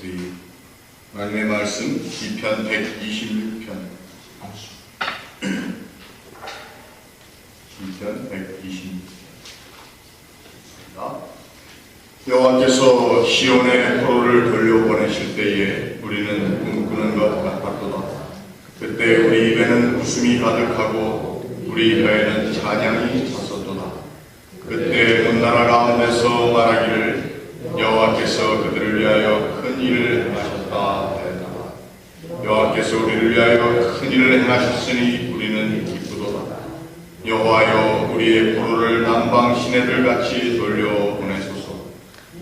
우리 하나님의 말씀 시편 126편 시편 126편 여호와께서 시온의 포로를 돌려보내실 때에 우리는 꿈꾸는 것 같았도다. 그때 우리 입에는 웃음이 가득하고 우리 혀에는 찬양이 찼었도다. 그때 온 나라 가운데서 말하기를 여호와께서 그들을 위하여 큰 일을 행하셨다 하였다. 여호와께서 우리를 위하여 큰 일을 행하셨으니 우리는 기쁘도다. 여호와여 우리의 포로를 남방 시내들같이 돌려보내소서.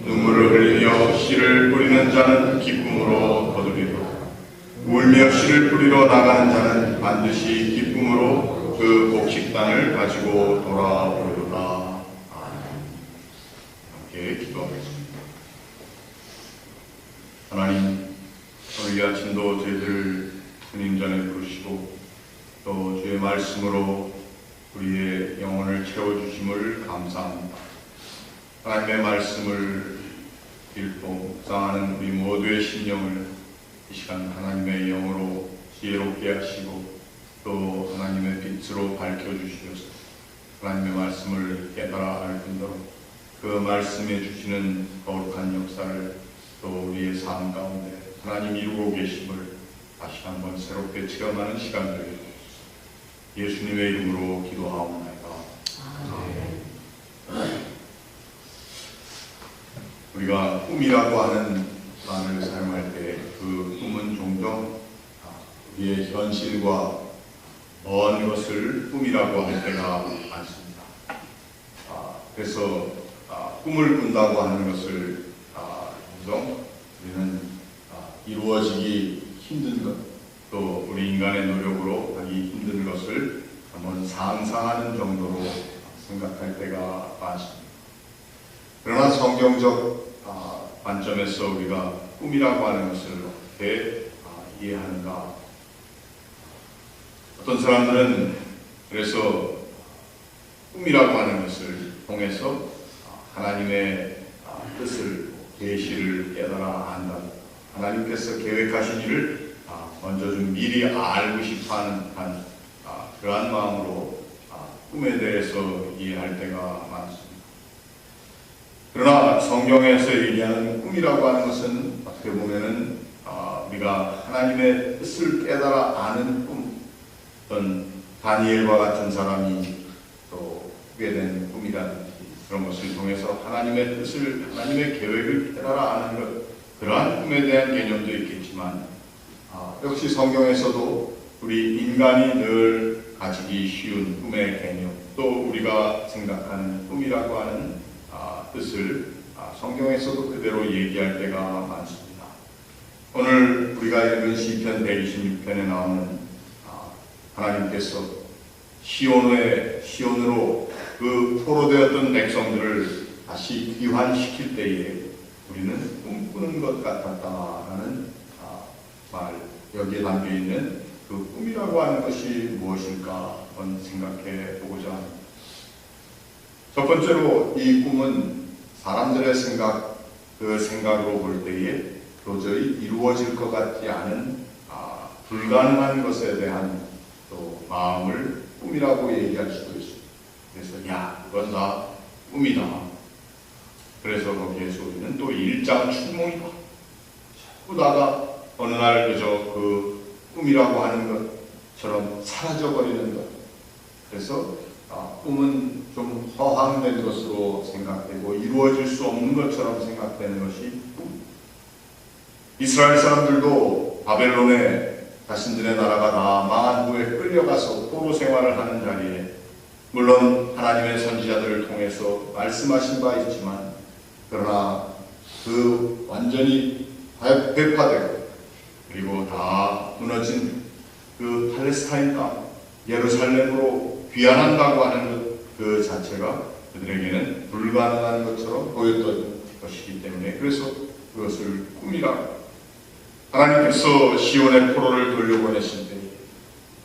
눈물을 흘리며 씨를 뿌리는 자는 기쁨으로 거두리로다. 울며 씨를 뿌리러 나가는 자는 반드시 기쁨으로 그 곡식단을 가지고 돌아오리로다. 함께 기도하겠습니다. 하나님, 오늘 이 아침도 저희들 주님 전에 부르시고 또 주의 말씀으로 우리의 영혼을 채워주심을 감사합니다. 하나님의 말씀을 읽고 묵상하는 우리 모두의 심령을 이 시간 하나님의 영으로 지혜롭게 하시고 또 하나님의 빛으로 밝혀주시옵소서. 하나님의 말씀을 깨달아 알 뿐더러 그 말씀에 주시는 거룩한 역사를 또 우리의 삶 가운데 하나님 이루고 계심을 다시 한번 새롭게 체험하는 시간을 주옵소서. 예수님의 이름으로 기도하옵나이다. 아멘. 우리가 꿈이라고 하는 말을 사용할 때 그 꿈은 종종 우리의 현실과 먼 것을 꿈이라고 할 때가 많습니다. 그래서 꿈을 꾼다고 하는 것을 종종 우리는 이루어지기 힘든 것, 또 우리 인간의 노력으로 하기 힘든 것을 한번 상상하는 정도로 생각할 때가 많습니다. 그러나 성경적 관점에서 우리가 꿈이라고 하는 것을 어떻게 이해하는가? 어떤 사람들은 그래서 꿈이라고 하는 것을 통해서 하나님의 뜻을, 계시를 깨달아 안다. 하나님께서 계획하신 일을 먼저 좀 미리 알고 싶어하는 그러한 마음으로 꿈에 대해서 이해할 때가 많습니다. 그러나 성경에서 얘기하는 꿈이라고 하는 것은 어떻게 보면은 우리가 하나님의 뜻을 깨달아 아는 꿈, 어떤 다니엘과 같은 사람이 또 꾸게 된 꿈이라든지 그런 것을 통해서 하나님의 뜻을, 하나님의 계획을 깨달아 아는 것, 그러한 꿈에 대한 개념도 있겠지만 역시 성경에서도 우리 인간이 늘 가지기 쉬운 꿈의 개념, 또 우리가 생각하는 꿈이라고 하는 뜻을 성경에서도 그대로 얘기할 때가 많습니다. 오늘 우리가 읽은 시편 126편에 나오는 하나님께서 시온으로 그 포로되었던 백성들을 다시 귀환시킬 때에 우리는 꿈꾸는 것 같았다라는 말, 여기에 담겨있는 그 꿈이라고 하는 것이 무엇일까 한번 생각해 보고자 합니다. 첫 번째로 이 꿈은 사람들의 그 생각으로 볼 때에 도저히 이루어질 것 같지 않은 불가능한 것에 대한 또 마음을 꿈이라고 얘기할 수도 있습니다. 그래서 야, 그건 다 꿈이다. 그래서 거기에서 우리는 또 일장춘몽이다. 자꾸다가 어느 날 그저 그 꿈이라고 하는 것처럼 사라져버리는 것. 그래서 꿈은 좀 허황된 것으로 생각되고 이루어질 수 없는 것처럼 생각되는 것이 꿈. 이스라엘 사람들도 바벨론에 자신들의 나라가 다 망한 후에 끌려가서 포로 생활을 하는 자리에 물론 하나님의 선지자들을 통해서 말씀하신 바 있지만 그러나 그 완전히 회파되고 그리고 다 무너진 그 팔레스타인 땅 예루살렘으로 귀환한다고 하는 그 자체가 그들에게는 불가능한 것처럼 보였던 것이기 때문에 그래서 그것을 꿈이라고. 하나님께서 시온의 포로를 돌려보내실 때에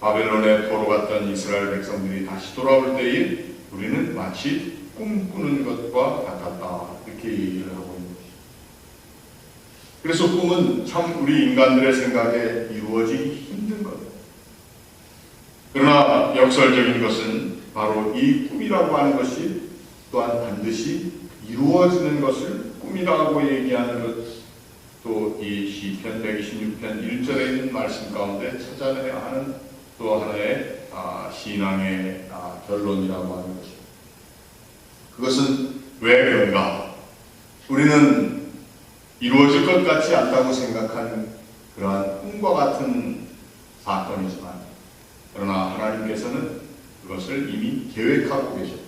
바벨론의 포로 갔던 이스라엘 백성들이 다시 돌아올 때에 우리는 마치 꿈꾸는 것과 같았다 이렇게 얘기를 하고 있는 것입니다. 그래서 꿈은 참 우리 인간들의 생각에 이루어지기 힘든 것. 그러나 역설적인 것은 바로 이 꿈이라고 하는 것이 또한 반드시 이루어지는 것을 꿈이라고 얘기하는 것, 또 이 시편 126편 1절에 있는 말씀 가운데 찾아내야 하는 또 하나의 신앙의 결론이라고 하는 것입니다. 그것은 왜 그런가? 우리는 이루어질 것 같지 않다고 생각하는 그러한 꿈과 같은 사건이지만, 그러나 하나님께서는 그것을 이미 계획하고 계셨고,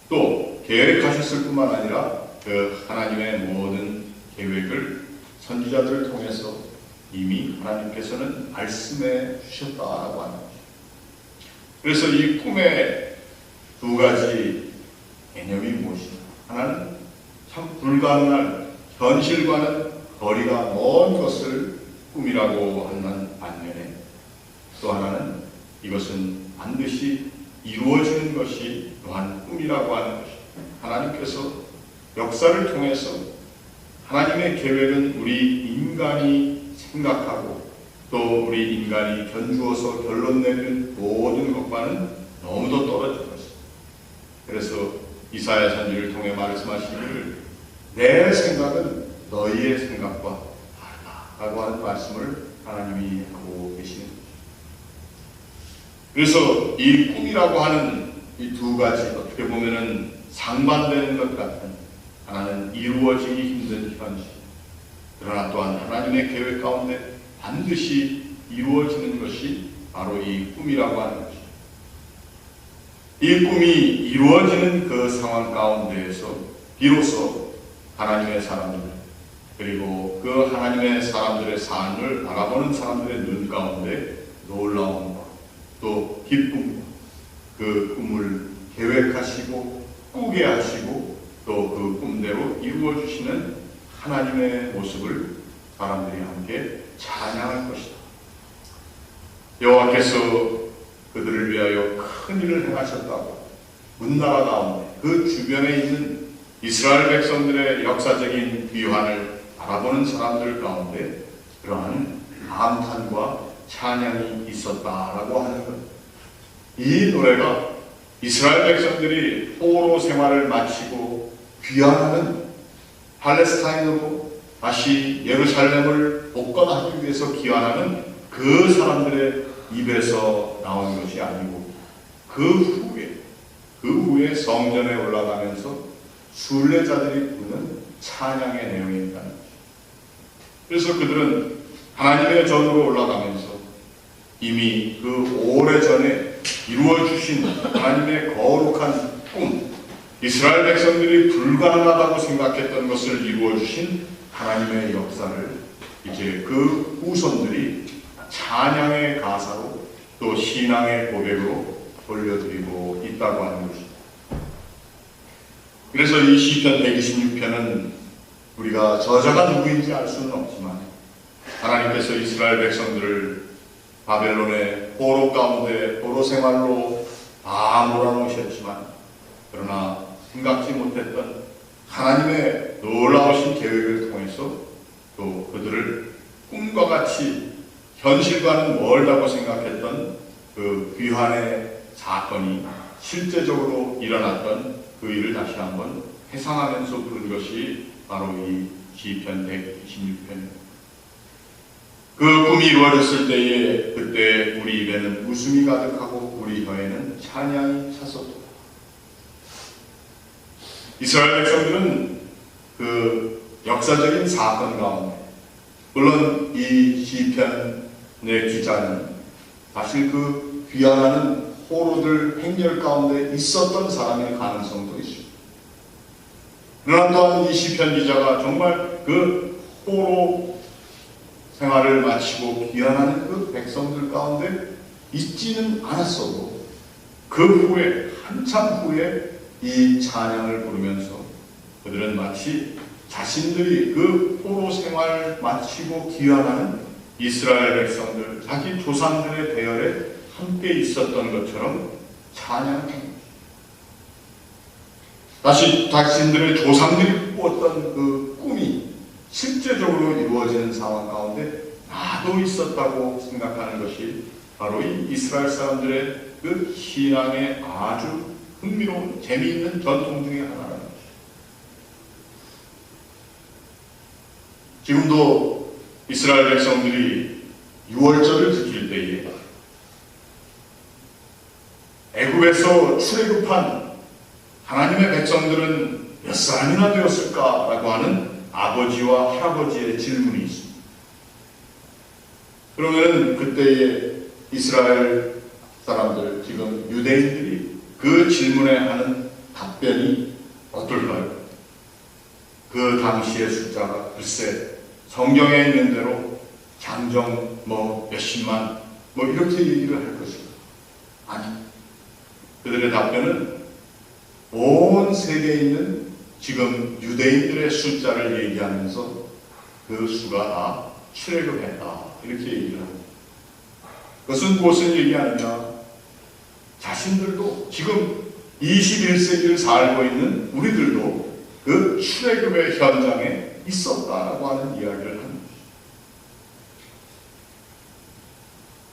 또 계획하셨을 뿐만 아니라 그 하나님의 모든 계획을 선지자들을 통해서 이미 하나님께서는 말씀해 주셨다라고 하는 것입니다. 그래서 이 꿈의 두 가지 개념이 무엇이냐? 하나는 참 불가능한 현실과는 거리가 먼 것을 꿈이라고 하는 반면에, 또 하나는 이것은 반드시 이루어지는 것이 또한 꿈이라고 하는 것입니다. 하나님께서 역사를 통해서 하나님의 계획은 우리 인간이 생각하고 또 우리 인간이 견주어서 결론 내는 모든 것과는 너무도 떨어진 것입니다. 그래서 이사야 선지를 통해 말씀하시기를 내 생각은 너희의 생각과 다르다라고 하는 말씀을 하나님이 하고 계시는 것입니다. 그래서 이 꿈이라고 하는 이 두 가지, 어떻게 보면은 상반되는 것 같은, 하나는 이루어지기 힘든 현실, 그러나 또한 하나님의 계획 가운데 반드시 이루어지는 것이 바로 이 꿈이라고 하는 것입니다. 이 꿈이 이루어지는 그 상황 가운데에서 비로소 하나님의 사람들, 그리고 그 하나님의 사람들의 삶을 바라보는 사람들의 눈 가운데 놀라움과 또 기쁨과 그 꿈을 계획하시고 꾸게 하시고 또 그 꿈대로 이루어주시는 하나님의 모습을 사람들이 함께 찬양할 것이다. 여호와께서 그들을 위하여 큰 일을 행하셨다고 문나라 가운데 그 주변에 있는 이스라엘 백성들의 역사적인 귀환을 바라보는 사람들 가운데 그러한 감탄과 찬양이 있었다라고 하는 것. 이 노래가 이스라엘 백성들이 포로 생활을 마치고 귀환하는 팔레스타인으로 다시 예루살렘을 복권하기 위해서 귀환하는 그 사람들의 입에서 나온 것이 아니고 그 후에 성전에 올라가면서 순례자들이 부르는 찬양의 내용이라는 것입니다. 그래서 그들은 하나님의 전으로 올라가면서 이미 그 오래전에 이루어주신 하나님의 거룩한 꿈, 이스라엘 백성들이 불가능하다고 생각했던 것을 이루어주신 하나님의 역사를 이제 그 후손들이 찬양의 가사로 또 신앙의 고백으로 돌려드리고 있다고 하는 것입니다. 그래서 이 시편 126편은 우리가 저자가 누구인지 알 수는 없지만 하나님께서 이스라엘 백성들을 바벨론의 포로 가운데 포로 생활로 다 몰아넣으셨지만 그러나 생각지 못했던 하나님의 놀라우신 계획을 통해서 또 그들을 꿈과 같이 현실과는 멀다고 생각했던 그 귀환의 사건이 실제적으로 일어났던 그 일을 다시 한번 회상하면서 부른 것이 바로 이 시편 126편입니다. 그 꿈이 이루어졌을 때에 그때 우리 입에는 웃음이 가득하고 우리 혀에는 찬양이 찼었다. 이스라엘 백성들은 그 역사적인 사건 가운데, 물론 이 시편의 기자는 사실 그 귀환하는 포로들 행렬 가운데 있었던 사람일 가능성도 있습니다. 그러나 또한 이 시편 기자가 정말 그 포로 생활을 마치고 귀환하는 그 백성들 가운데 있지는 않았어도 그 후에 한참 후에 이 찬양을 부르면서 그들은 마치 자신들이 그 포로 생활 마치고 귀환하는 이스라엘 백성들, 자기 조상들의 대열에 함께 있었던 것처럼 찬양합니다. 다시 자신들의 조상들이 꾸었던 그 꿈이 실제적으로 이루어지는 상황 가운데 나도 있었다고 생각하는 것이 바로 이 이스라엘 사람들의 그 신앙의 아주 흥미로운 재미있는 전통 중에 하나라는 것입니다. 지금도 이스라엘 백성들이 유월절을 지킬 때에 애굽에서 출애굽한 하나님의 백성들은 몇 사람이나 되었을까라고 하는 아버지와 할아버지의 질문이 있습니다. 그러면 그때의 이스라엘 사람들, 지금 유대인들이 그 질문에 하는 답변이 어떨까요? 그 당시의 숫자가 글쎄 성경에 있는 대로 장정 몇십만 이렇게 얘기를 할 것입니다. 아니, 그들의 답변은 온 세계에 있는 지금 유대인들의 숫자를 얘기하면서 그 수가 다 출애굽했다 이렇게 얘기를 합니다. 그것은 무엇을 얘기하느냐? 자신들도 지금 21세기를 살고 있는 우리들도 그 출애굽의 현장에 있었다라고 하는 이야기를 합니다.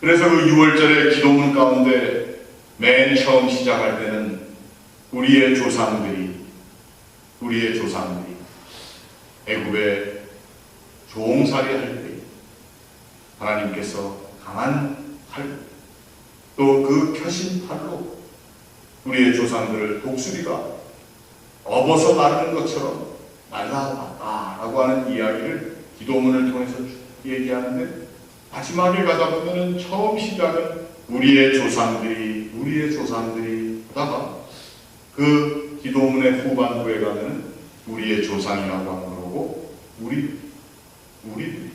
그래서 그 6월절의 기도문 가운데 맨 처음 시작할 때는 우리의 조상들이 애굽에 종살이 할 때 하나님께서 강한 팔, 또 그 펴신 팔로 우리의 조상들을 독수리가 업어서 나르는 것처럼 날라왔다라고 하는 이야기를 기도문을 통해서 얘기하는데, 마지막에 가다 보면은 처음 시작은 우리의 조상들이 하다가 그 기도문의 후반부에 가면 우리의 조상이라고 하는 거고, 우리들이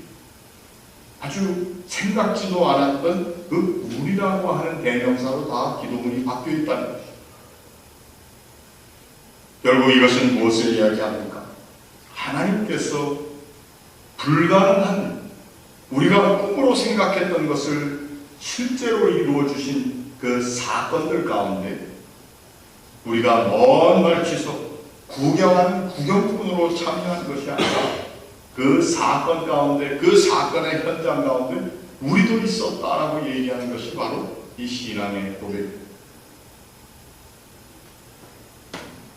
아주 생각지도 않았던 그 우리라고 하는 대명사로 다 기도문이 바뀌어 있다는 것이죠. 결국 이것은 무엇을 이야기합니까? 하나님께서 불가능한, 우리가 꿈으로 생각했던 것을 실제로 이루어 주신 그 사건들 가운데 우리가 먼 멀리서 구경하는 구경꾼으로 참여한 것이 아니라 그 사건 가운데, 그 사건의 현장 가운데 우리도 있었다라고 얘기하는 것이 바로 이 신앙의 고백입니다.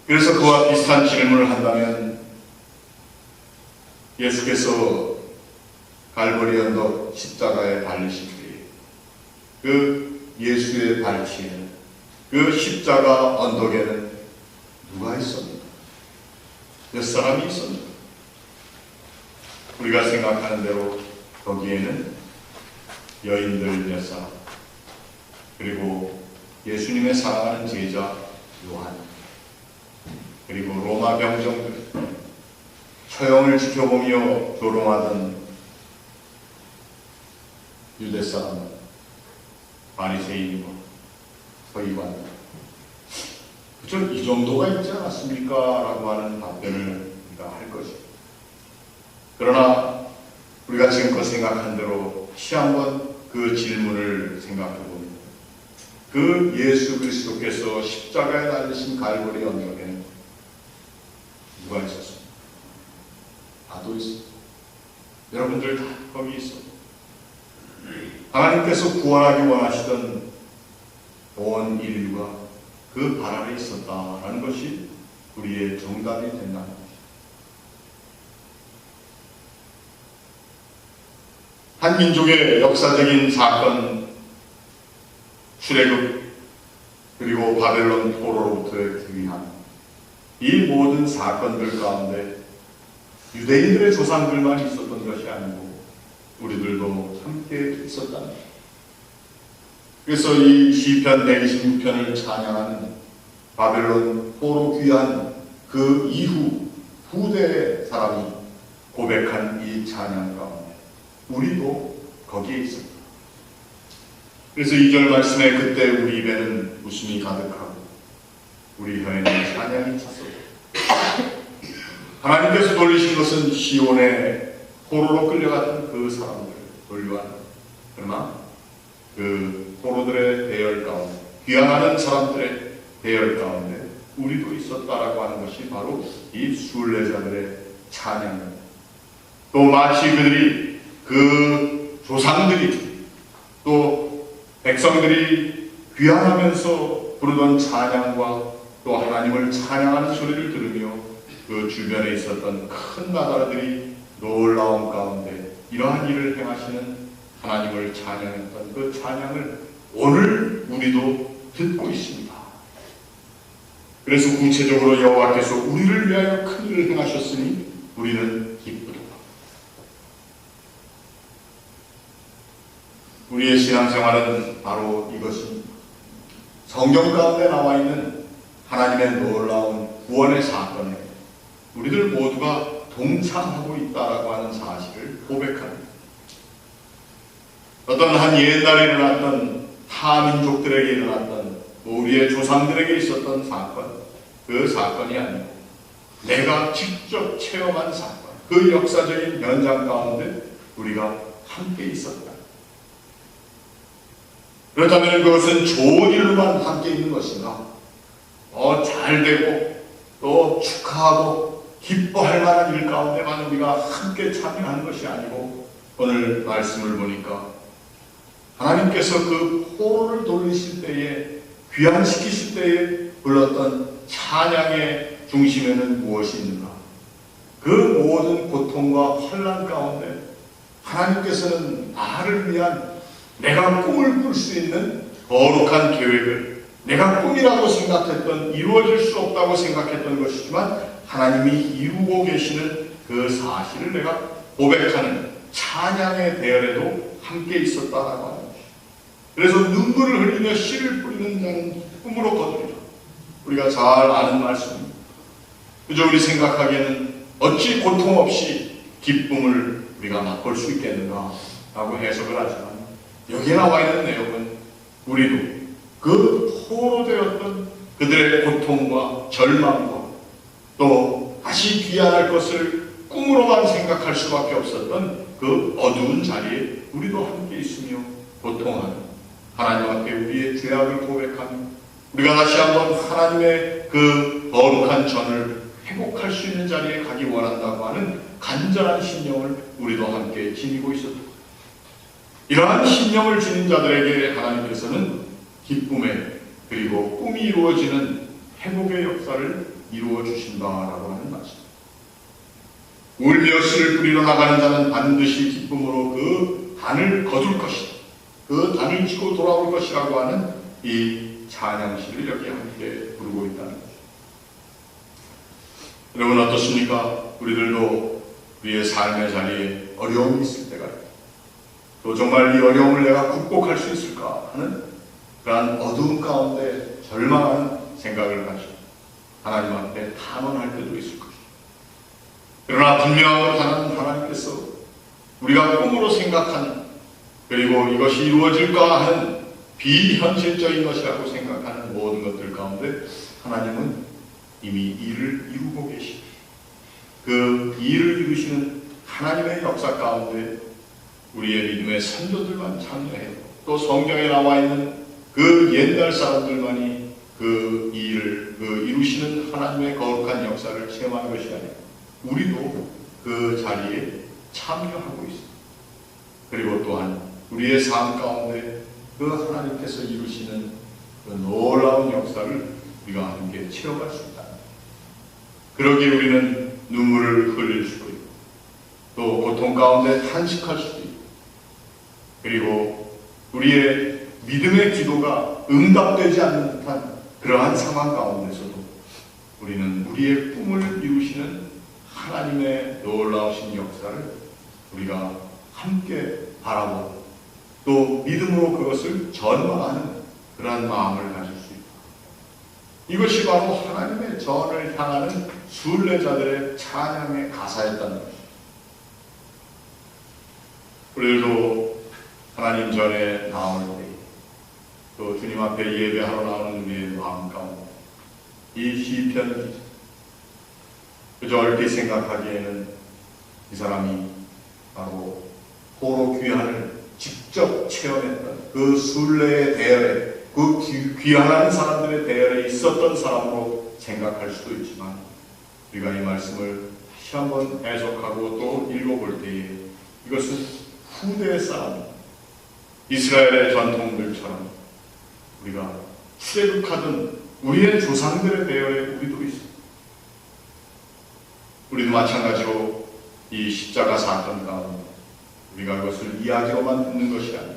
그래서 그와 비슷한 질문을 한다면, 예수께서 갈보리 언덕 십자가에 달리실 때에 그 예수의 발치에는, 그 십자가 언덕에는 누가 있습니까? 몇 사람이 있습니까? 우리가 생각하는 대로 거기에는 여인들 몇 사람, 그리고 예수님의 사랑하는 제자 요한, 그리고 로마 병정들, 처형을 지켜보며 조롱하던 유대 사람, 바리새인과 서기관, 그저 이 정도가 있지 않았습니까? 라고 하는 답변을 우리가 할 것입니다. 그러나 우리가 지금껏 생각한 대로 다시 한번 그 질문을 생각해보면, 그 예수 그리스도께서 십자가에 달리신 갈보리 언덕에는 누가 있었습니까? 나도 있습니다. 여러분들 다 거기 있습니다. 하나님께서 구원하기 원하시던 온 인류가 그 발 아래 있었다라는 것이 우리의 정답이 된다는 것입니다. 한 민족의 역사적인 사건, 출애굽, 그리고 바벨론 포로로부터의 귀환, 이 모든 사건들 가운데 유대인들의 조상들만 있었던 것이 아니고 우리들도 함께 있었다는 것입니다. 그래서 이 시편 126편을 찬양하는 바벨론 포로 귀환 그 이후 후대의 사람이 고백한 이 찬양 가운데 우리도 거기에 있었다. 그래서 2절 말씀에 그때 우리 입에는 웃음이 가득하고 우리 혀에는 찬양이 찼었다. 하나님께서 돌리신 것은 시온의 포로로 끌려갔던 그 사람들을 돌려왔다. 그러나 그 포로들의 대열 가운데, 귀환하는 사람들의 대열 가운데 우리도 있었다라고 하는 것이 바로 이 순례자들의 찬양입니다. 또 마치 그들이 그 조상들이 또 백성들이 귀환하면서 부르던 찬양과 또 하나님을 찬양하는 소리를 들으며 그 주변에 있었던 큰 나라들이 놀라운 가운데 이러한 일을 행하시는 하나님을 찬양했던 그 찬양을 오늘 우리도 듣고 있습니다. 그래서 구체적으로 여호와께서 우리를 위하여 큰 일을 행하셨으니 우리는 기쁘도다. 우리의 신앙생활은 바로 이것입니다. 성경 가운데 나와 있는 하나님의 놀라운 구원의 사건에 우리들 모두가 동참하고 있다라고 하는 사실을 고백합니다. 어떤 한 옛날에 일어났던 타민족들에게 일어났던 우리의 조상들에게 있었던 사건, 그 사건이 아니고 내가 직접 체험한 사건, 그 역사적인 현장 가운데 우리가 함께 있었다. 그렇다면 그것은 좋은 일로만 함께 있는 것인가? 잘 되고 또 축하하고 기뻐할 만한 일 가운데만 우리가 함께 참여하는 것이 아니고 오늘 말씀을 보니까 하나님께서 그 포로를 돌리실 때에 귀환시키실 때에 불렀던 찬양의 중심에는 무엇이 있는가? 그 모든 고통과 환난 가운데 하나님께서는 나를 위한 내가 꿈을 꿀 수 있는 거룩한 계획을 내가 꿈이라고 생각했던 이루어질 수 없다고 생각했던 것이지만 하나님이 이루고 계시는 그 사실을 내가 고백하는 찬양의 대열에도 함께 있었다라고 하는 것이죠. 그래서 눈물을 흘리며 씨를 뿌리는 자는 꿈으로 거두리라. 우리가 잘 아는 말씀입니다. 그저 우리 생각하기에는 어찌 고통 없이 기쁨을 우리가 맛볼 수 있겠는가 라고 해석을 하지만 여기에 나와 있는 내용은 우리도 그 포로되었던 그들의 고통과 절망과 또 다시 귀환할 것을 꿈으로만 생각할 수밖에 없었던 그 어두운 자리에 우리도 함께 있으며 고통하는 하나님 앞에 우리의 죄악을 고백하며 우리가 다시 한번 하나님의 그 거룩한 전을 회복할 수 있는 자리에 가기 원한다고 하는 간절한 신령을 우리도 함께 지니고 있었다. 이러한 신령을 지닌 자들에게 하나님께서는 기쁨의 그리고 꿈이 이루어지는 회복의 역사를 이루어 주신다라고 하는 말씀. 울며 씨를 뿌리러 나가는 자는 반드시 기쁨으로 그 단을 거둘 것이다. 그 단을 지고 돌아올 것이라고 하는 이 찬양시를 여기 함께 부르고 있다는 거죠. 여러분 어떻습니까? 우리들도 우리의 삶의 자리에 어려움이 있을 때가 있다. 또 정말 이 어려움을 내가 극복할 수 있을까 하는 그러한 어두운 가운데 절망하는 생각을 가지고 하나님 앞에 탄원할 때도 있을 것입니다. 그러나 분명한 하나는 하나님께서 우리가 꿈으로 생각하는 그리고 이것이 이루어질까 하는 비현실적인 것이라고 생각하는 모든 것들 가운데 하나님은 이미 일을 이루고 계십니다. 그 일을 이루시는 하나님의 역사 가운데 우리의 믿음의 선조들만 참여해요. 또 성경에 나와 있는 그 옛날 사람들만이 그 일을 이루시는 하나님의 거룩한 역사를 체험하는 것이 아니라 우리도 그 자리에 참여하고 있습니다. 그리고 또한 우리의 삶 가운데 그 하나님께서 이루시는 그 놀라운 역사를 우리가 함께 체험할 수 있다. 그러기에 우리는 눈물을 흘릴 수도 있고 또 고통 가운데 탄식할 수도 있고 그리고 우리의 믿음의 기도가 응답되지 않는 듯한 그러한 상황 가운데서도 우리는 우리의 꿈을 이루시는 하나님의 놀라우신 역사를 우리가 함께 바라보고 또 믿음으로 그것을 전망하는 그러한 마음을 가질 수 있다. 이것이 바로 하나님의 전을 향하는 순례자들의 찬양의 가사였다는 것입니다. 우리들도 하나님 전에 나올 때 또 주님 앞에 예배하러 나오는 우리의 마음 가운데 이 시편 기자 그저 얼핏 생각하기에는 이 사람이 바로 포로 귀환을 직접 체험했던 그 순례의 대열에 그 귀환하는 사람들의 대열에 있었던 사람으로 생각할 수도 있지만 우리가 이 말씀을 다시 다시 한번 해석하고 또 읽어볼 때에 이것은 후대의 싸움, 이스라엘의 전통들처럼 우리가 출애굽하던 우리의 조상들의 대열에 우리도 있습니다. 우리도 마찬가지로 이 십자가 사건 가운데 우리가 그것을 이야기로만 듣는 것이 아니라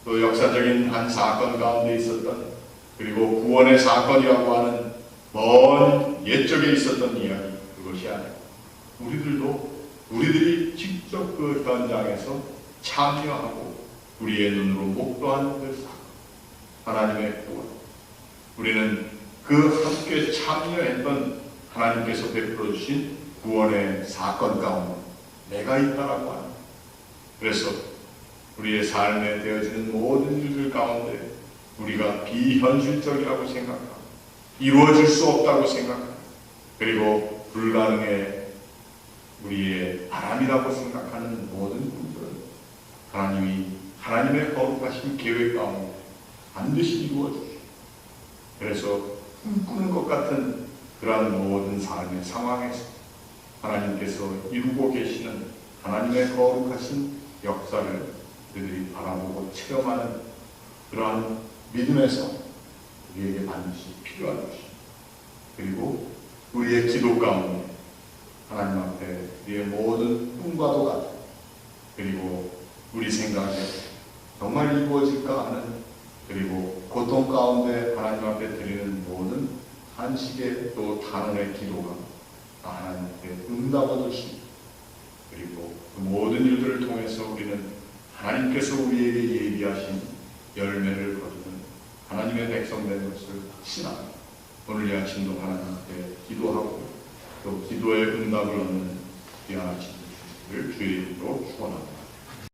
또 역사적인 한 사건 가운데 있었던, 그리고 구원의 사건이라고 하는 먼 옛적에 있었던 이야기, 그것이 아니라 우리들이 직접 그 현장에서 참여하고 우리의 눈으로 목도한 그 사건, 하나님의 구원, 우리는 그 함께 참여했던 하나님께서 베풀어 주신 구원의 사건 가운데 내가 있다라고 합니다. 그래서 우리의 삶에 되어지는 모든 일들 가운데 우리가 비현실적이라고 생각하고 이루어질 수 없다고 생각하고 그리고 불가능해 우리의 바람이라고 생각하는 모든 분들은 하나님이 하나님의 거룩하신 계획 가운데 반드시 이루어 주시고, 그래서 꿈꾸는 것 같은 그러한 모든 삶의 상황에서 하나님께서 이루고 계시는 하나님의 거룩하신 역사를 그들이 바라보고 체험하는 그러한 믿음에서 우리에게 반드시 필요한 것입니다. 그리고 우리의 기도 가운데 하나님 앞에 우리의 모든 꿈과도 같은, 그리고 우리 생각에 정말 이루어질까 하는, 그리고 고통 가운데 하나님 앞에 드리는 모든 한식의 또 단원의 기도가 하나님께 응답을 주십니다. 그리고 그 모든 일들을 통해서 우리는 하나님께서 우리에게 예비하신 열매를 거두는 하나님의 백성된 것을 확신합니다. 오늘 이 아침도 하나님 앞에 기도하고 또 기도의 응답을 얻는 귀한 아침 되시기를 주의 이름으로 축원합니다.